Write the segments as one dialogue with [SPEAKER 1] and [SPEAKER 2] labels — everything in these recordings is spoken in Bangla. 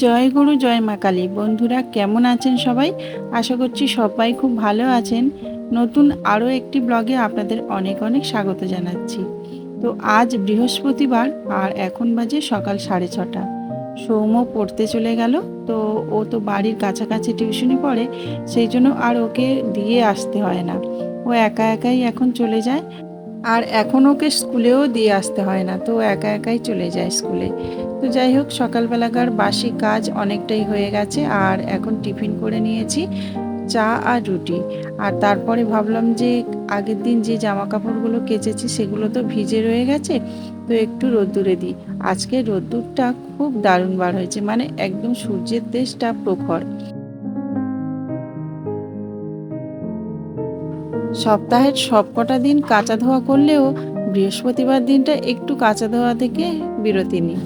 [SPEAKER 1] জয় গুরু জয় মা কালী। বন্ধুরা কেমন আছেন সবাই? আশা করছি সবাই খুব ভালো আছেন। নতুন আরও একটি ব্লগে আপনাদের অনেক অনেক স্বাগত জানাচ্ছি। তো আজ বৃহস্পতিবার আর এখন বাজে সকাল 6:30। সৌম্য পড়তে চলে গেল। তো ও তো বাড়ির কাছাকাছি টিউশনি পড়ে, সেই জন্য আর ওকে দিয়ে আসতে হয় না। ও একা একাই এখন চলে যায়। আর এখন ওকে স্কুলেও দিয়ে আসতে হয় না, তো একা একাই চলে যায় স্কুলে। তো যাই হোক, সকালবেলাকার বাসি কাজ অনেকটাই হয়ে গেছে। আর এখন টিফিন করে নিয়েছি, চা আর রুটি। আর তারপরে ভাবলাম যে আগের দিন যে জামা কাপড়গুলো কেচেছি সেগুলো তো ভিজে রয়ে গেছে, তো একটু রোদ্দুরে দিই। আজকে রোদ্দুরটা খুব দারুণ বার হয়েছে, মানে একদম সূর্যের তেজটা প্রখর। সপ্তাহের সবকটা দিন কাচা ধোয়া করলেও বৃহস্পতিবার দিনটা একটু কাচা ধোয়া থেকে বিরতি নিই।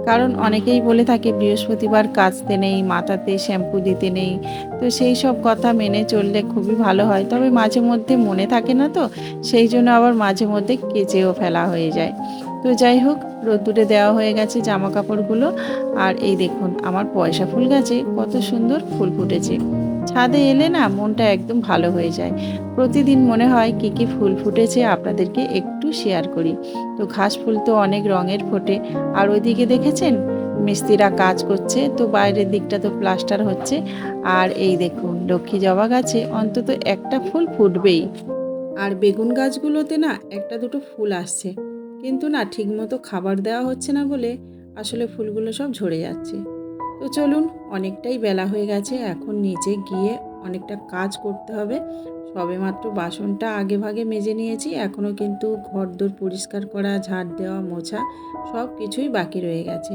[SPEAKER 1] কারণ অনেকেই বলে থাকে বৃহস্পতিবার কাচতে নেই, মাথাতে শ্যাম্পু দিতে নেই। তো সেই সব কথা মেনে চললে খুবই ভালো হয়, তবে মাঝে মধ্যে মনে থাকে না, তো সেই জন্য আবার মাঝে মধ্যে কেচেও ফেলা হয়ে যায়। তো যাই হোক, রোদ্দুরে দেওয়া হয়ে গেছে জামা কাপড়গুলো। আর এই দেখুন, আমার পয়সা ফুল গাছে কত সুন্দর ফুল ফুটেছে। ছাদে এলে না মনটা একদম ভালো হয়ে যায়। প্রতিদিন মনে হয় কি কি ফুল ফুটেছে আপনাদেরকে একটু শেয়ার করি। তো ঘাস ফুল তো অনেক রঙের ফোটে। আর ওইদিকে দেখেছেন মিস্ত্রিরা কাজ করছে, তো বাইরের দিকটা তো প্লাস্টার হচ্ছে। আর এই দেখুন, লক্ষ্মী জবা গাছে অন্তত একটা ফুল ফুটবেই। আর বেগুন গাছগুলোতে না একটা দুটো ফুল আসছে, কিন্তু না ঠিকমতো খাবার দেওয়া হচ্ছে না বলে আসলে ফুলগুলো সব ঝরে যাচ্ছে। তো চলুন, অনেকটাই বেলা হয়ে গেছে, এখন নিচে গিয়ে অনেকটা কাজ করতে হবে। সবেমাত্র বাসনটা আগে ভাগে মেজে নিয়েছি, এখনও কিন্তু ঘরদোর পরিষ্কার করা, ঝাড় দেওয়া, মোছা সব কিছুই বাকি রয়ে গেছে।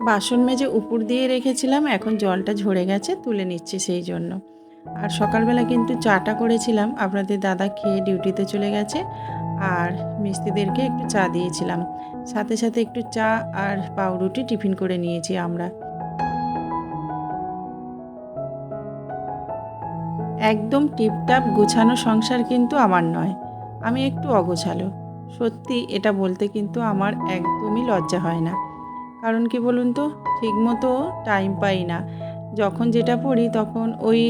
[SPEAKER 1] বাসন মেজে উপর দিয়ে রেখেছিলাম, এখন জলটা ঝরে গেছে, তুলে নিচ্ছি সেই জন্য। আর সকালবেলা কিন্তু চাটা করেছিলাম, আপনাদের দাদা খেয়ে ডিউটিতে চলে গেছে। আর মিস্ত্রিদেরকে একটু চা দিয়েছিলাম, সাথে সাথে একটু চা আর পাউরুটি টিফিন করে নিয়েছি আমরা। একদম টিপটাপ গুছানো সংসার কিন্তু আমার নয়, আমি একটু অগোছালো। সত্যি এটা বলতে কিন্তু আমার একদমই লজ্জা হয় না। কারণ কি বলুন তো, ঠিকমতো টাইম পাই না। যখন যেটা পড়ি তখন ওই,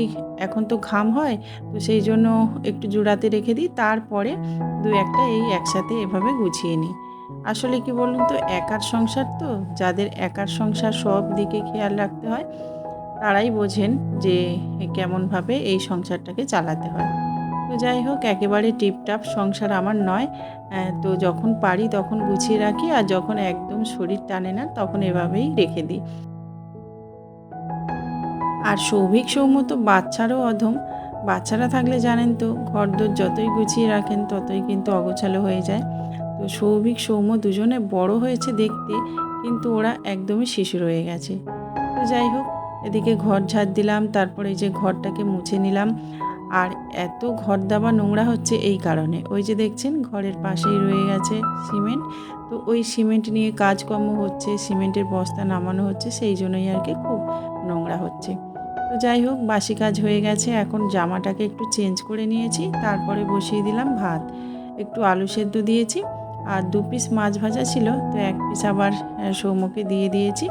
[SPEAKER 1] এখন তো ঘাম হয়, তো সেই জন্য একটু জোড়াতে রেখে দিই, তারপরে দু একটা এই একসাথে এভাবে গুছিয়ে নিই। আসলে কি বলুন তো, একার সংসার তো, যাদের একার সংসার সব দিকে খেয়াল রাখতে হয় তারাই বোঝেন যে কেমনভাবে এই সংসারটাকে চালাতে হয়। তো যাই হোক, একেবারে টিপটাপ সংসার আমার নয়। তো যখন পারি তখন গুছিয়ে রাখি, আর যখন একদম শরীর টানে না তখন এভাবেই রেখে দিই। আর সৌভিক সৌম্য তো বাচ্চারও অধম। বাচ্চারা থাকলে জানেন তো, ঘরদোর যতই গুছিয়ে রাখেন ততই কিন্তু অগোছালো হয়ে যায়। তো সৌভিক সৌম্য দুজনে বড় হয়েছে দেখতে, কিন্তু ওরা একদমই শিশু রয়ে গেছে। তো যাই হোক, এদিকে ঘর ঝাড় দিলাম, তারপরে এই যে ঘরটাকে মুছে নিলাম। আর এত ঘর দাবা নোংরা হচ্ছে এই কারণে, ওই যে দেখছেন ঘরের পাশেই রয়ে গেছে সিমেন্ট। তো ওই সিমেন্ট নিয়ে কাজকর্ম হচ্ছে, সিমেন্টের বস্তা নামানো হচ্ছে, সেই জন্যই আর কি খুব নোংরা হচ্ছে। তো যাই হোক, বাসি কাজ হয়ে গেছে, এখন জামাটাকে একটু চেঞ্জ করে নিয়েছি, তারপরে বসিয়ে দিলাম ভাত। একটু আলু সেদ্ধ দিয়েছি, আর 2 পিস মাছ ভাজা ছিল, তো 1 পিস আবার সৌম্যকে দিয়ে দিয়েছি।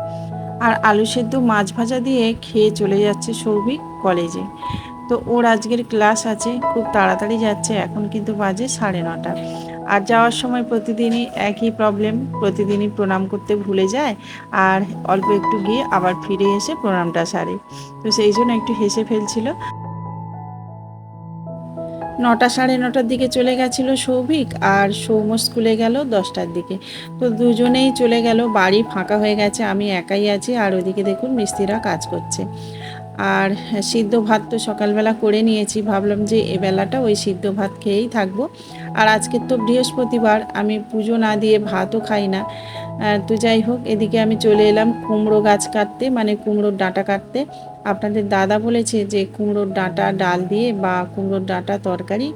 [SPEAKER 1] আর আলু সেদ্ধ মাছ ভাজা দিয়ে খেয়ে চলে যাচ্ছে সৌভিক কলেজে। তো ওর আজকের ক্লাস আছে, খুব তাড়াতাড়ি যাচ্ছে, এখন কিন্তু বাজে 9:30। আর যাওয়ার সময় প্রতিদিনই একই প্রবলেম, প্রতিদিনই প্রণাম করতে ভুলে যায়। আর অল্প একটু গিয়ে আবার ফিরে এসে প্রণামটা সারে। তো সেই জন্য একটু হেসে ফেলছিল। 9টা 9:30টার দিকে চলে গেছিলো সৌভিক, আর সৌম্য স্কুলে গেল 10টার দিকে। তো দুজনেই চলে গেল, বাড়ি ফাঁকা হয়ে গেছে, আমি একাই আছি। আর ওদিকে দেখুন মিস্ত্রিরা কাজ করছে। আর সিদ্ধ ভাত তো সকালবেলা করে নিয়েছি, ভাবলাম যে এবেলাটা ওই সিদ্ধ ভাত খেয়েই থাকবো। আর আজকে তো বৃহস্পতিবার, আমি পুজো না দিয়ে ভাতও খাই না। তো যাই হোক, এদিকে আমি চলে এলাম কুমড়ো গাছ কাটতে, মানে কুমড়োর ডাঁটা কাটতে। আপনাদের দাদা বলেছে যে কুমড়োর ডাঁটা ডাল দিয়ে বা কুমড়োর ডাঁটা তরকারি,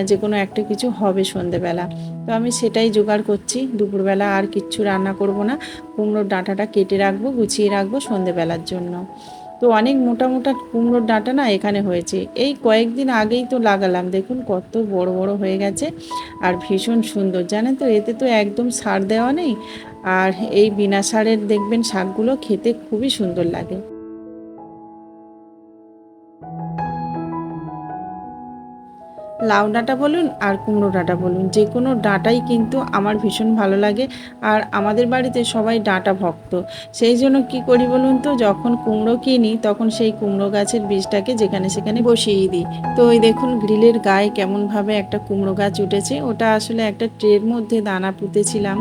[SPEAKER 1] যে কোনো একটা কিছু হবে সন্ধেবেলা। তো আমি সেটাই জোগাড় করছি, দুপুরবেলা আর কিচ্ছু রান্না করব না। কুমড়োর ডাঁটাটা কেটে রাখবো, গুছিয়ে রাখবো সন্ধেবেলার জন্য। তো অনেক মোটা মোটা কুমড়োর ডাঁটা না এখানে হয়েছে, এই কয়েকদিন আগেই তো লাগালাম, দেখুন কত বড় বড় হয়ে গেছে। আর ভীষণ সুন্দর, জানেন তো, এতে তো একদম সার দেওয়া নেই। আর এই বিনা সারের দেখবেন শাকগুলো খেতে খুবই সুন্দর লাগে। লাউ ডাঁটা বলুন আর কুমড়ো ডাঁটা বলুন, যে কোনো ডাঁটাই কিন্তু আমার ভীষণ ভালো লাগে। আর আমাদের বাড়িতে সবাই ডাঁটা ভক্ত। সেই জন্য কি করি বলুন তো, যখন কুমড়ো কিনি তখন সেই কুমড়ো গাছের বীজটাকে যেখানে সেখানে বসিয়ে দিই। তো ওই দেখুন গ্রিলের গায়ে কেমনভাবে একটা কুমড়ো গাছ উঠেছে, ওটা আসলে একটা ট্রের মধ্যে দানা পুঁতেছিলাম।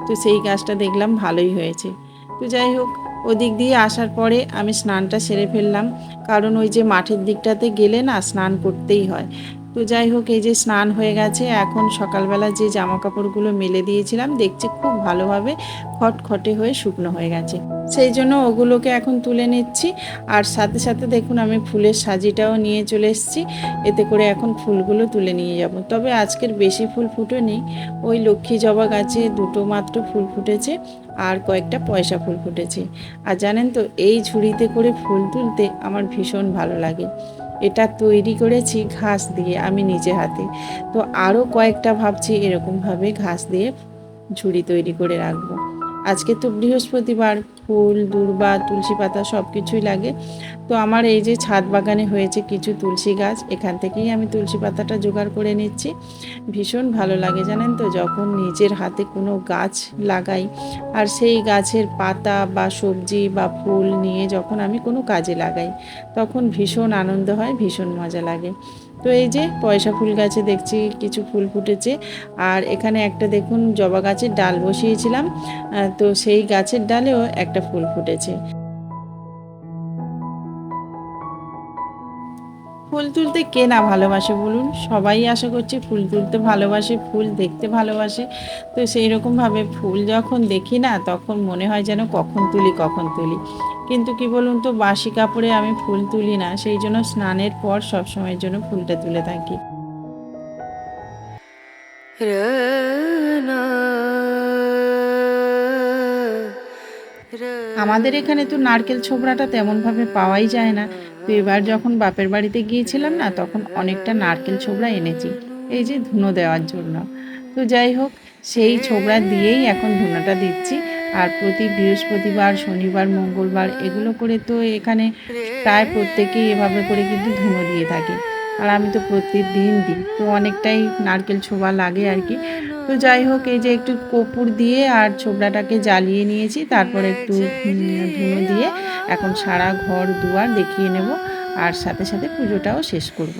[SPEAKER 1] তো সেই গাছটা দেখলাম ভালোই হয়েছে। তো যাই হোক, ওদিক দিয়ে আসার পরে আমি স্নানটা সেরে ফেললাম, কারণ ওই যে মাঠের দিকটাতে গেলে না স্নান করতেই হয়। তো যাই হোক, এই যে স্নান হয়ে গেছে, এখন সকালবেলা যে জামা কাপড়গুলো মেলে দিয়েছিলাম দেখছি খুব ভালোভাবে খটখটে হয়ে শুকনো হয়ে গেছে। সেই জন্য ওগুলোকে এখন তুলে নিচ্ছি। আর সাথে সাথে দেখুন আমি ফুলের সাজিটাও নিয়ে চলে এসেছি, এতে করে এখন ফুলগুলো তুলে নিয়ে যাব। তবে আজকের বেশি ফুল ফুটেনি, ওই লক্ষ্মী জবা গাছে দুটো মাত্র ফুল ফুটেছে আর কয়েকটা পয়সা ফুল ফুটেছে। আর জানেন তো, এই ঝুড়িতে করে ফুল তুলতে আমার ভীষণ ভালো লাগে। এটা তৈরি করেছি ঘাস দিয়ে আমি নিজে হাতে। তো আরও কয়েকটা ভাবছি এরকমভাবে ঘাস দিয়ে ঝুড়ি তৈরি করে রাখবো। আজকে তো বৃহস্পতিবার, ফুল দূর্বা তুলসী পাতা সব কিছুই লাগে। তো আমার এই যে ছাদ বাগানে হয়েছে কিছু তুলসী গাছ, এখান থেকেই আমি তুলসী পাতাটা জোগাড় করে নিচ্ছি। ভীষণ ভালো লাগে জানেন তো, যখন নিজের হাতে কোনো গাছ লাগাই আর সেই গাছের পাতা বা সবজি বা ফুল নিয়ে যখন আমি কোনো কাজে লাগাই, তখন ভীষণ আনন্দ হয়, ভীষণ মজা লাগে। তো এই যে পয়সা ফুল গাছে দেখছি কিছু ফুল ফুটেছে। আর এখানে একটা দেখুন জবা গাছের ডাল বসিয়েছিলাম, তো সেই গাছের ডালেও একটা ফুল ফুটেছে। ফুল তুলতে কে না ভালোবাসে বলুন, সবাই আশা করছি ফুল তুলতে ভালোবাসে, ফুল দেখতে ভালোবাসে। তো সেই রকমভাবে ফুল যখন দেখি না, তখন মনে হয় যেন কখন তুলি কখন তুলি। কিন্তু কি বলুন তো, বাসি কাপড়ে আমি ফুল তুলি না, সেই জন্য স্নানের পর সবসময়ের জন্য ফুলটা তুলে থাকি। আমাদের এখানে তো নারকেল ছোবড়াটা তেমনভাবে পাওয়াই যায় না। তো এবার যখন বাপের বাড়িতে গিয়েছিলাম না, তখন অনেকটা নারকেল ছোবড়া এনেছি এই যে ধুনো দেওয়ার জন্য। তো যাই হোক, সেই ছোবড়া দিয়েই এখন ধুনোটা দিচ্ছি। আর প্রতি বৃহস্পতিবার, শনিবার, মঙ্গলবার এগুলো করে তো এখানে প্রায় প্রত্যেকেই এভাবে করে কিন্তু ধুনো দিয়ে থাকে। আর আমি তো প্রতিদিন দিই, তো অনেকটাই নারকেল ছোবা লাগে আর কি। তো যাই হোক, এই যে একটু কর্পূর দিয়ে আর ছোবড়াটাকে জ্বালিয়ে নিয়েছি, তারপর একটু ধুনো দিয়ে এখন সারা ঘর দুয়ার দেখিয়ে নেব, আর সাথে সাথে পুজোটাও শেষ করব।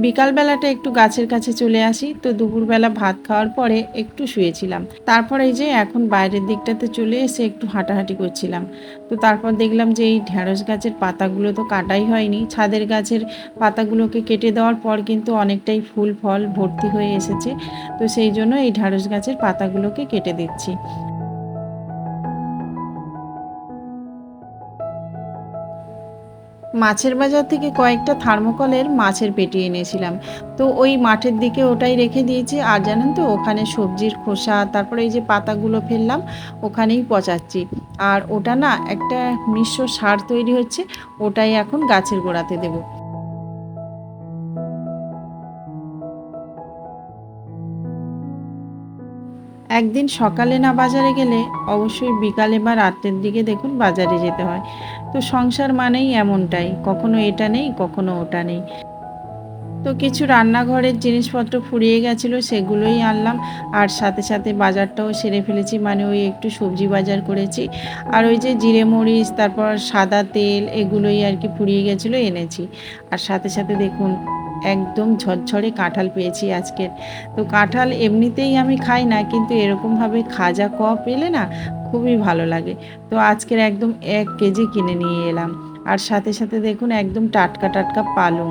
[SPEAKER 1] বিকালবেলাটা একটু গাছের কাছে চলে আসি, তো দুপুরবেলা ভাত খাওয়ার পরে একটু শুয়েছিলাম। তারপর এই যে এখন বাইরের দিকটাতে চলে এসে একটু হাঁটাহাঁটি করছিলাম। তো তারপর দেখলাম যে এই ঢ্যাঁড়স গাছের পাতাগুলো তো কাটাই হয়নি, ছাদের গাছের পাতাগুলোকে কেটে দেওয়ার পর কিন্তু অনেকটাই ফুল ফল ভর্তি হয়ে এসেছে। তো সেই জন্য এই ঢ্যাঁড়স গাছের পাতাগুলোকে কেটে দিচ্ছি। মাছের বাজার থেকে কয়েকটা থার্মোকলের মাছের পেটি এনেছিলাম। তো ওই মাঠের দিকে ওটাই রেখে দিয়েছি। আর জানেন তো, ওখানে সবজির খোসা, তারপরে এই যে পাতাগুলো ফেললাম ওখানেই পচাচ্ছি। আর ওটা না একটা মিশ্র সার তৈরি হচ্ছে, ওটাই এখন গাছের গোড়াতে দেবো। একদিন সকালে না বাজারে গেলে অবশ্যই বিকালে বা রাত্রের দিকে দেখুন বাজারে যেতে হয়। তো সংসার মানেই এমনটাই, কখনো এটা নেই কখনো ওটা নেই। তো কিছু রান্নাঘরের জিনিসপত্র ফুরিয়ে গেছিলো, সেগুলোই আনলাম। আর সাথে সাথে বাজারটাও সেরে ফেলেছি, মানে ওই একটু সবজি বাজার করেছি। আর ওই যে জিরে মরিচ, তারপর সাদা তেল, এগুলোই আর কি ফুরিয়ে গেছিলো, এনেছি। আর সাথে সাথে দেখুন একদম ঝরঝরে কাঁঠাল পেয়েছি আজকের। তো কাঁঠাল এমনিতেই আমি খাই না, কিন্তু এরকমভাবে খাজা কোয়া পেলে না খুবই ভালো লাগে। তো আজকের একদম 1 কেজি কিনে নিয়ে এলাম। আর সাথে সাথে দেখুন একদম টাটকা টাটকা পালং।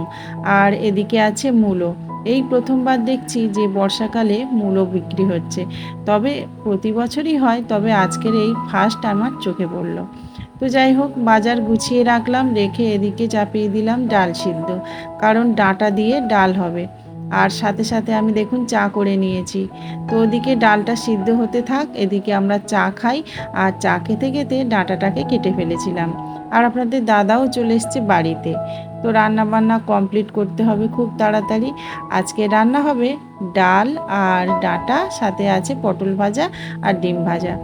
[SPEAKER 1] আর এদিকে আছে মূলো। এই প্রথমবার দেখছি যে বর্ষাকালে মূলো বিক্রি হচ্ছে। তবে প্রতি বছরই হয়, তবে আজকের এই ফার্স্ট আমার চোখে পড়ল। তো যাই হোক, বাজার গুছিয়ে রাখলাম, রেখে এদিকে চাপিয়ে দিলাম ডাল সিদ্ধ, কারণ ডাঁটা দিয়ে ডাল হবে। আর সাথে সাথে আমি দেখুন চা করে নিয়েছি। তো ওদিকে ডালটা সিদ্ধ হতে থাক, এদিকে আমরা চা খাই। আর চা খেতে খেতে ডাঁটাটাকে কেটে ফেলেছিলাম। আর আপনাদের দাদাও চলে এসছে বাড়িতে। তো রান্না বান্না কমপ্লিট করতে হবে খুব তাড়াতাড়ি। আজকে রান্না হবে ডাল আর ডাঁটা, সাথে আছে পটল ভাজা আর ডিম ভাজা।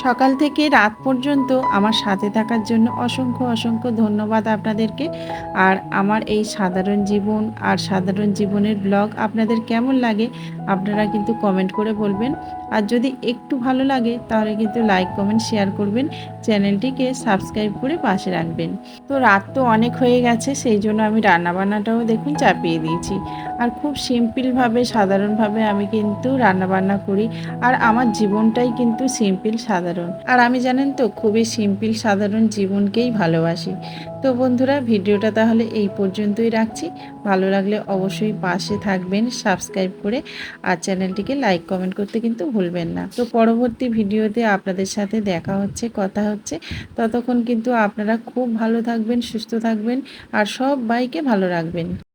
[SPEAKER 1] সকাল থেকে রাত পর্যন্ত আমার সাথে থাকার জন্য অসংখ্য অসংখ্য ধন্যবাদ আপনাদেরকে। আর আমার এই সাধারণ জীবন আর সাধারণ জীবনের ব্লগ আপনাদের কেমন লাগে আপনারা কিন্তু কমেন্ট করে বলবেন। আর যদি একটু ভালো লাগে তাহলে কিন্তু লাইক কমেন্ট শেয়ার করবেন, চ্যানেলটিকে সাবস্ক্রাইব করে পাশে রাখবেন। তো রাত তো অনেক হয়ে গেছে, সেই জন্য আমি রান্নাবান্নাটাও দেখুন চাপিয়ে দিয়েছি। আর খুব সিম্পলভাবে সাধারণভাবে আমি কিন্তু রান্নাবান্না করি। আর আমার জীবনটাই কিন্তু সিম্পল সাধারণ। আর আমি জানেন তো খুবই সিম্পল সাধারণ জীবনকেই ভালোবাসি। তো বন্ধুরা, ভিডিওটা তাহলে এই পর্যন্তই রাখছি। ভালো লাগলে অবশ্যই পাশে থাকবেন সাবস্ক্রাইব করে, আর চ্যানেলটিকে লাইক কমেন্ট করতে কিন্তু ভুলবেন না। তো পরবর্তী ভিডিওতে আপনাদের সাথে দেখা হচ্ছে, কথা হচ্ছে। ততক্ষণ কিন্তু আপনারা খুব ভালো থাকবেন, সুস্থ থাকবেন আর সবাইকে ভালো রাখবেন।